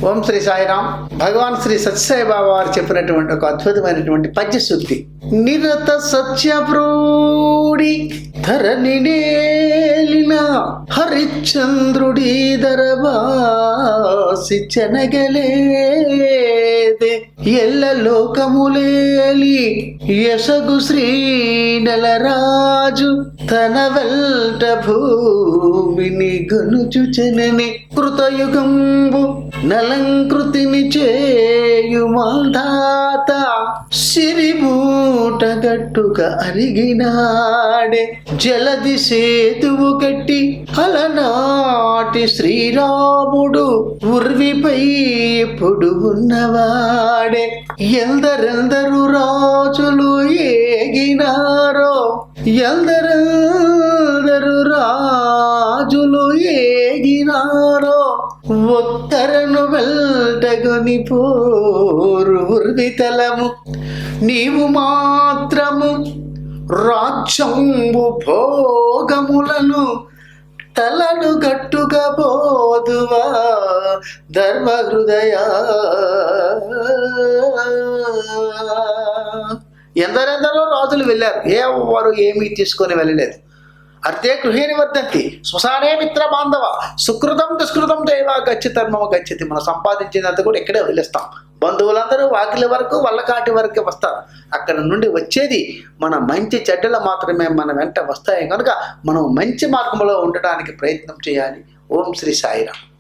ఓం శ్రీ సాయిరామ్. భగవాన్ శ్రీ సత్యసాయి బాబా వారు చెప్పినటువంటి ఒక అద్భుతమైనటువంటి పద్యశుద్ధి. నిరత సత్యప్రూడి ధరణి నేలిన హరిశ్చంద్రుడి దరబాసి చెనగలేదే ఎల్ల లోకములేలి యశగు శ్రీ నెలరాజు తన వెల్ట భూమిని గనుచుచెనని కృతయుగంబు నలంకృతిని చేయుమాల్దాత సిరిమూట గట్టుగా అరిగినాడే జలది సేతువు కట్టి అలనాటి శ్రీరాముడు ఉర్విపై ఎప్పుడు ఉన్నవాడే ఎందరెందరు రాజులు ఏగినారో ఎందరెందరు రాజులు ఏగినారో ఒక్కరను వెల్టగొని పోరు ఉర్వితలము నీవు మాత్రము రాజ్యంబు భోగములను తలను గట్టుగా పోదువా ధర్మ హృదయ. ఎందరెందరో రాజులు వెళ్ళారు, ఎవరు ఏమీ తీసుకొని వెళ్ళలేదు. అర్థే గృహేణి వర్ధంతి శ్మశానే మిత్ర బాంధవ సుకృతం దుష్కృతం దైవ గచ్చి ధర్మమ గచ్చతి. మనం సంపాదించినంత కూడా ఇక్కడే వదిలేస్తాం. బంధువులందరూ వాకిలి వరకు వల్లకాటి వరకే వస్తారు. అక్కడ నుండి వచ్చేది మన మంచి చెడ్డలు మాత్రమే మన వెంట వస్తాయి కనుక మనం మంచి మార్గంలో ఉండడానికి ప్రయత్నం చేయాలి. ఓం శ్రీ సాయిరామ్.